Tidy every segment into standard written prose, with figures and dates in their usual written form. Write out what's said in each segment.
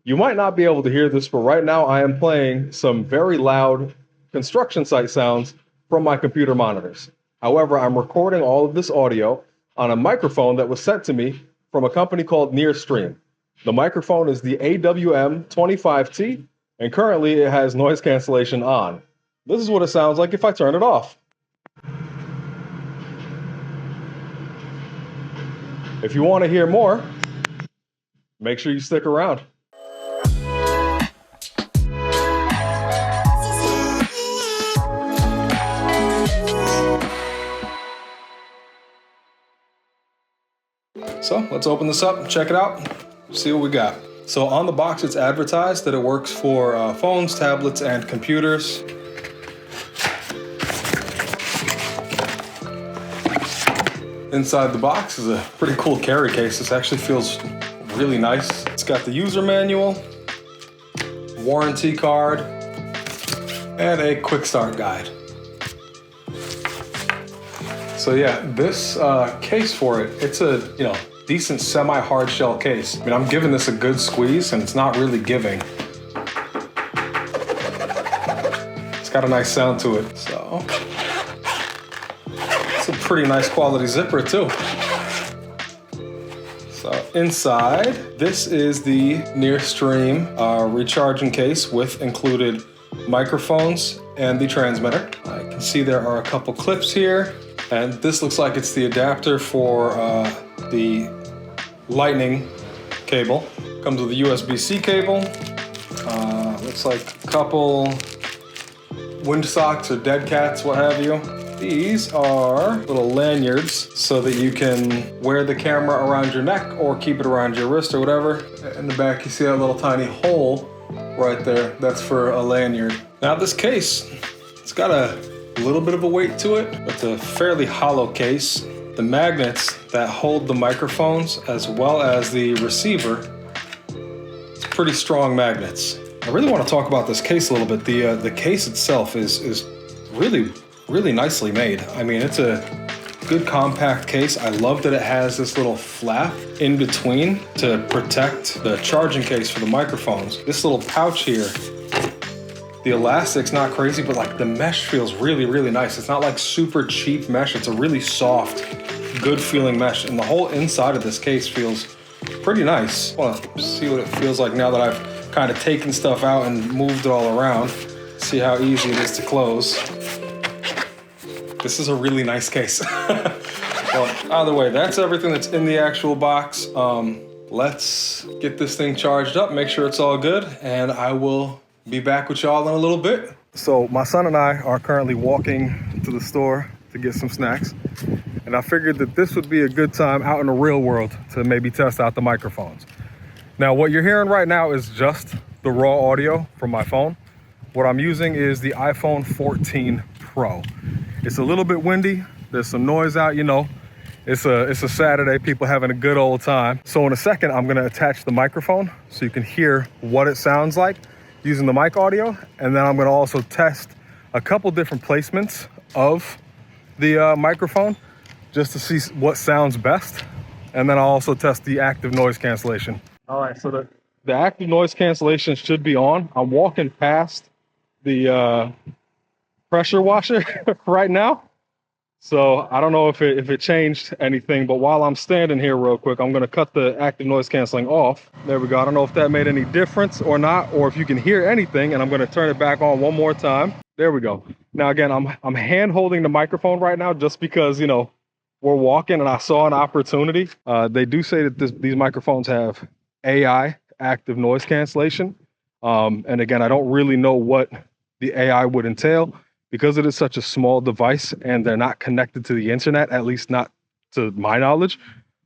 You might not be able to hear this, but right now I am playing some very loud construction site sounds from my computer monitors. However, I'm recording all of this audio on a microphone that was sent to me from a company called NearStream. The microphone is the AWM25T, and currently it has noise cancellation on. This is what it sounds like if I turn it off. If you want to hear more, make sure you stick around. So let's open this up and check it out, see what we got. So on the box, it's advertised that it works for phones, tablets, and computers. Inside the box is a pretty cool carry case. This actually feels really nice. It's got the user manual, warranty card, and a quick start guide. So yeah, this case for it, it's a decent semi-hard shell case. I mean, I'm giving this a good squeeze and it's not really giving. It's got a nice sound to it, so. It's a pretty nice quality zipper too. So inside, this is the NearStream recharging case with included microphones and the transmitter. I can see there are a couple clips here. And this looks like it's the adapter for the lightning cable. Comes with a USB-C cable. Looks like a couple wind socks or dead cats, what have you. These are little lanyards so that you can wear the camera around your neck or keep it around your wrist or whatever. In the back, you see that little tiny hole right there. That's for a lanyard. Now this case, it's got a little bit of a weight to it. It's a fairly hollow case. The magnets that hold the microphones as well as the receiver, it's pretty strong magnets. I really want to talk about this case a little bit. The case itself is really nicely made. I mean, it's a good compact case. I love that it has this little flap in between to protect the charging case for the microphones. This little pouch here, the elastic's not crazy, but like the mesh feels really nice. It's not like super cheap mesh. It's a really soft, good feeling mesh. And the whole inside of this case feels pretty nice. I want to see what it feels like now that I've kind of taken stuff out and moved it all around. See how easy it is to close. This is a really nice case. Well, either way, that's everything that's in the actual box. Let's get this thing charged up, make sure it's all good, and I will be back with y'all in a little bit. So my son and I are currently walking to the store to get some snacks. And I figured that this would be a good time out in the real world to maybe test out the microphones. Now, what you're hearing right now is just the raw audio from my phone. What I'm using is the iPhone 14 Pro. It's a little bit windy. There's some noise out, It's a Saturday, people having a good old time. So in a second, I'm gonna attach the microphone so you can hear what it sounds like using the mic audio, and then I'm gonna also test a couple different placements of the microphone just to see what sounds best, and then I'll also test the active noise cancellation. All right, so the active noise cancellation should be on. I'm walking past the pressure washer right now, so I don't know if it changed anything, but while I'm standing here real quick, I'm gonna cut the active noise canceling off. There we go. I don't know if that made any difference or not, or if you can hear anything, and I'm gonna turn it back on one more time. There we go. Now again, I'm hand holding the microphone right now just because, we're walking and I saw an opportunity. They do say that these microphones have AI, active noise cancellation. And again, I don't really know what the AI would entail, because it is such a small device and they're not connected to the internet, at least not to my knowledge.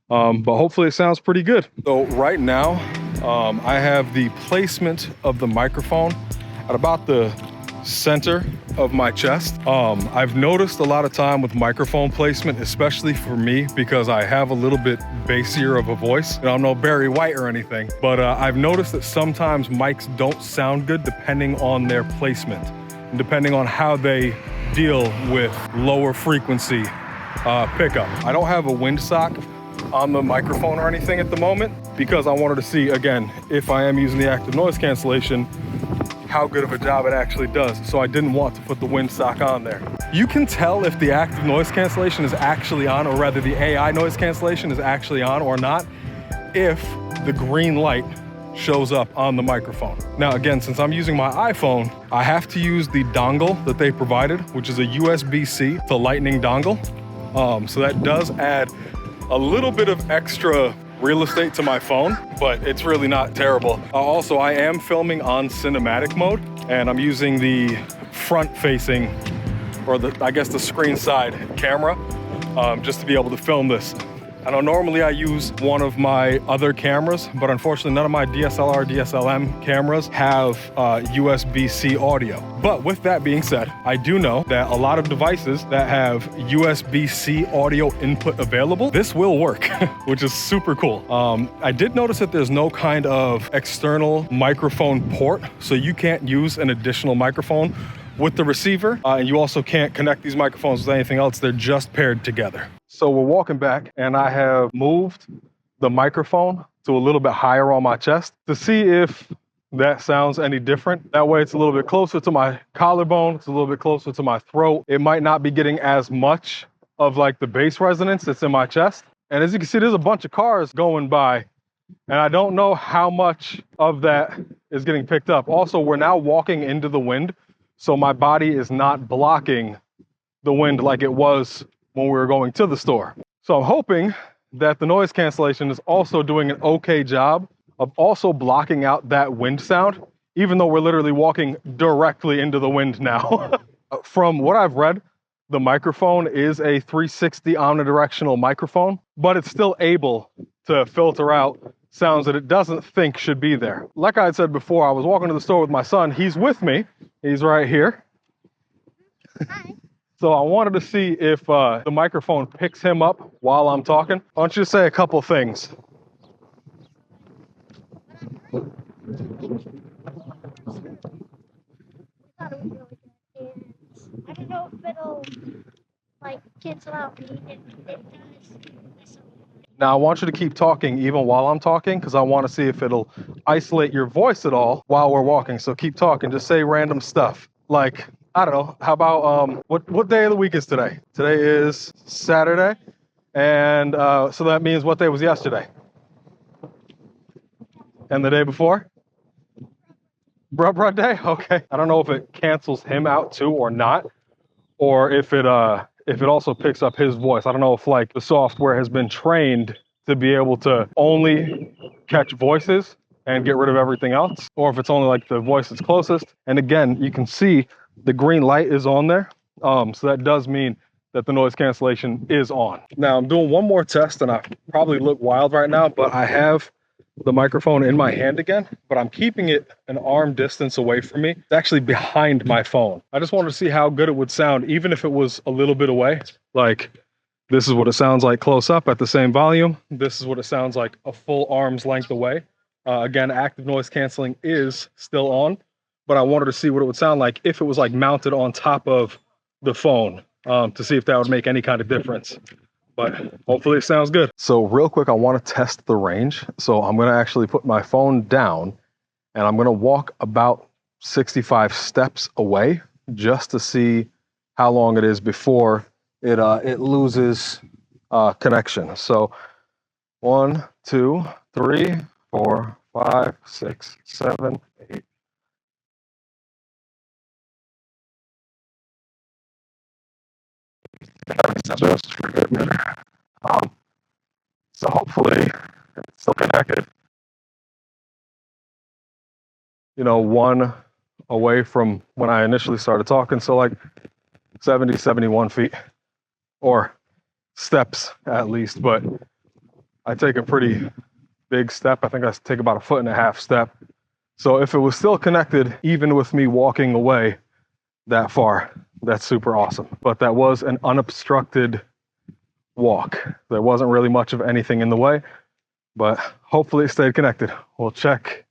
But hopefully it sounds pretty good. So right now, I have the placement of the microphone at about the center of my chest. I've noticed a lot of time with microphone placement, especially for me, because I have a little bit bassier of a voice. I'm no Barry White or anything, but I've noticed that sometimes mics don't sound good depending on their placement, depending on how they deal with lower frequency pickup. I don't have a windsock on the microphone or anything at the moment, because I wanted to see, again, if I am using the active noise cancellation, how good of a job it actually does. So I didn't want to put the windsock on there. You can tell if the active noise cancellation is actually on, or rather the AI noise cancellation is actually on or not, if the green light shows up on the microphone. Now again, since I'm using my iPhone, I have to use the dongle that they provided, which is a USB-C to Lightning dongle. So that does add a little bit of extra real estate to my phone, but it's really not terrible. Also, I am filming on cinematic mode, and I'm using the front-facing, or I guess the screen side camera, just to be able to film this. I know normally I use one of my other cameras, but unfortunately none of my DSLR, DSLM cameras have USB-C audio. But with that being said, I do know that a lot of devices that have USB-C audio input available, this will work, which is super cool. I did notice that there's no kind of external microphone port, so you can't use an additional microphone with the receiver, and you also can't connect these microphones with anything else. They're just paired together. So we're walking back, and I have moved the microphone to a little bit higher on my chest to see if that sounds any different. That way it's a little bit closer to my collarbone, it's a little bit closer to my throat. It might not be getting as much of like the bass resonance that's in my chest. And as you can see, there's a bunch of cars going by, and I don't know how much of that is getting picked up. Also, we're now walking into the wind, so my body is not blocking the wind like it was when we were going to the store. So I'm hoping that the noise cancellation is also doing an okay job of also blocking out that wind sound, even though we're literally walking directly into the wind now. From what I've read, the microphone is a 360 omnidirectional microphone, but it's still able to filter out sounds that it doesn't think should be there. Like I had said before, I was walking to the store with my son. He's with me. He's right here. Hi. So I wanted to see if the microphone picks him up while I'm talking. Why don't you say a couple things? I thought it was really good, and I don't know if it'll like cancel out me, and it does. Now I want you to keep talking even while I'm talking, because I want to see if it'll isolate your voice at all while we're walking. So keep talking, just say random stuff. Like, I don't know, how about, what day of the week is today? Today is Saturday, and so that means what day was yesterday? And the day before? Bruh day? Okay. I don't know if it cancels him out too or not, or if it also picks up his voice. I don't know if like the software has been trained to be able to only catch voices and get rid of everything else, or if it's only like the voice that's closest. And again, you can see the green light is on there. So that does mean that the noise cancellation is on. Now I'm doing one more test, and I probably look wild right now, but I have the microphone in my hand again, but I'm keeping it an arm distance away from me. It's actually behind my phone. I just wanted to see how good it would sound, even if it was a little bit away. Like, this is what it sounds like close up at the same volume. This is what it sounds like a full arm's length away. Again, active noise canceling is still on, but I wanted to see what it would sound like if it was like mounted on top of the phone, to see if that would make any kind of difference. But hopefully it sounds good. So real quick, I want to test the range. So I'm going to actually put my phone down, and I'm going to walk about 65 steps away just to see how long it is before it loses connection. So 1, 2, 3, 4, 5, 6, 7, 8. Just for a good minute. So hopefully it's still connected. You know, 1 away from when I initially started talking. So like 70, 71 feet, or steps at least, but I take a pretty big step. I think I take about 1.5 feet step. So if it was still connected, even with me walking away that far, that's super awesome. But that was an unobstructed walk. There wasn't really much of anything in the way, but hopefully it stayed connected. We'll check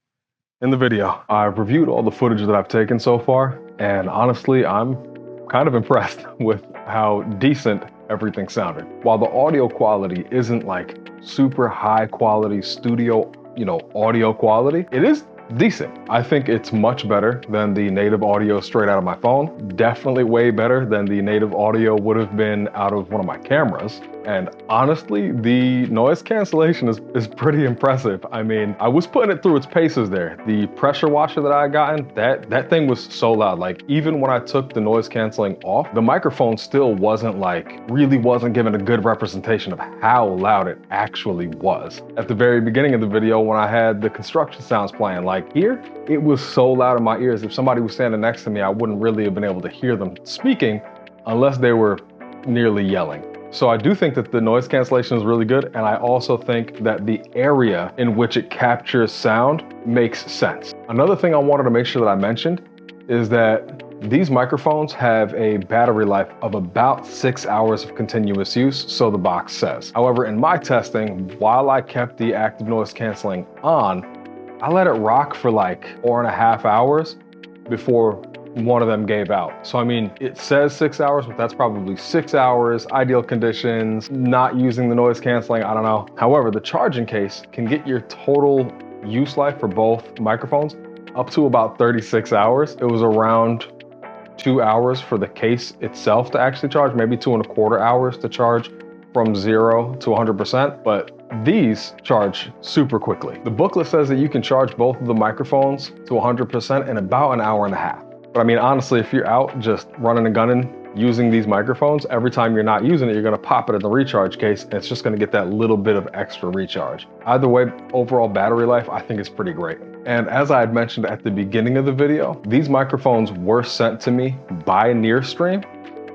in the video. I've reviewed all the footage that I've taken so far, and honestly, I'm kind of impressed with how decent everything sounded. While the audio quality isn't like super high quality studio, audio quality, it is decent. I think it's much better than the native audio straight out of my phone. Definitely way better than the native audio would have been out of one of my cameras. And honestly, the noise cancellation is pretty impressive. I mean, I was putting it through its paces there. The pressure washer that I had gotten, that thing was so loud. Like, even when I took the noise canceling off, the microphone still really wasn't giving a good representation of how loud it actually was. At the very beginning of the video, when I had the construction sounds playing, like here, it was so loud in my ears. If somebody was standing next to me, I wouldn't really have been able to hear them speaking unless they were nearly yelling. So I do think that the noise cancellation is really good, and I also think that the area in which it captures sound makes sense. Another thing I wanted to make sure that I mentioned is that these microphones have a battery life of about 6 hours of continuous use, so the box says. However, in my testing, while I kept the active noise canceling on, I let it rock for like 4.5 hours before one of them gave out. So I mean, it says 6 hours, but that's probably 6 hours, ideal conditions, not using the noise canceling, I don't know. However, the charging case can get your total use life for both microphones up to about 36 hours. It was around 2 hours for the case itself to actually charge, maybe 2.25 hours to charge from 0 to 100%, but these charge super quickly. The booklet says that you can charge both of the microphones to 100% in about 1.5 hours. But I mean, honestly, if you're out just running and gunning using these microphones, every time you're not using it, you're gonna pop it in the recharge case, and it's just gonna get that little bit of extra recharge. Either way, overall battery life, I think is pretty great. And as I had mentioned at the beginning of the video, these microphones were sent to me by NearStream.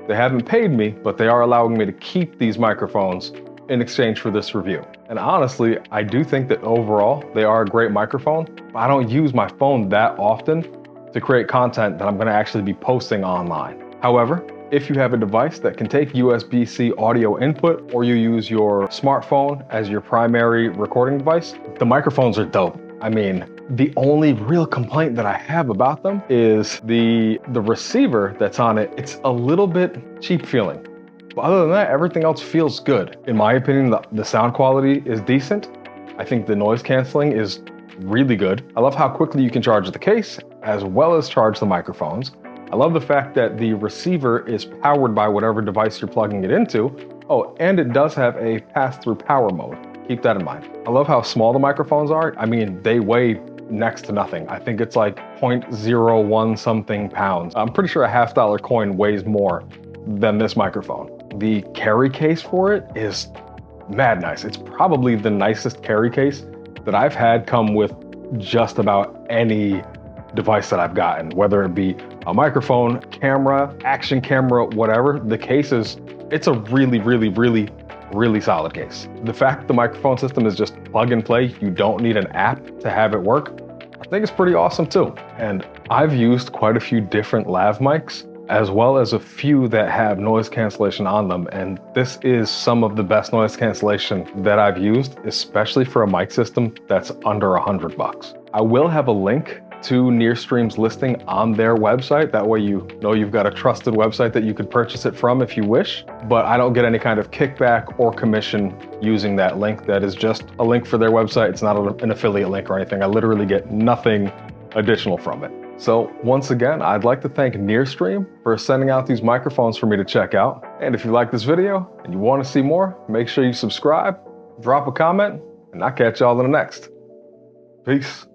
They haven't paid me, but they are allowing me to keep these microphones in exchange for this review. And honestly, I do think that overall, they are a great microphone, but I don't use my phone that often to create content that I'm gonna actually be posting online. However, if you have a device that can take USB-C audio input, or you use your smartphone as your primary recording device, the microphones are dope. I mean, the only real complaint that I have about them is the receiver that's on it. It's a little bit cheap feeling. But other than that, everything else feels good. In my opinion, the sound quality is decent. I think the noise canceling is really good. I love how quickly you can charge the case as well as charge the microphones. I love the fact that the receiver is powered by whatever device you're plugging it into. Oh, and it does have a pass-through power mode. Keep that in mind. I love how small the microphones are. I mean, they weigh next to nothing. I think it's like 0.01 something pounds. I'm pretty sure a $50 coin weighs more than this microphone. The carry case for it is mad nice. It's probably the nicest carry case that I've had come with just about any device that I've gotten, whether it be a microphone, camera, action camera, whatever. The case it's a really solid case. The fact that the microphone system is just plug and play, you don't need an app to have it work, I think it's pretty awesome too. And I've used quite a few different lav mics, as well as a few that have noise cancellation on them. And this is some of the best noise cancellation that I've used, especially for a mic system that's under $100. I will have a link to NearStream's listing on their website. That way you know you've got a trusted website that you could purchase it from if you wish. But I don't get any kind of kickback or commission using that link. That is just a link for their website. It's not an affiliate link or anything. I literally get nothing additional from it. So once again, I'd like to thank NearStream for sending out these microphones for me to check out. And if you like this video and you want to see more, make sure you subscribe, drop a comment, and I'll catch y'all in the next. Peace.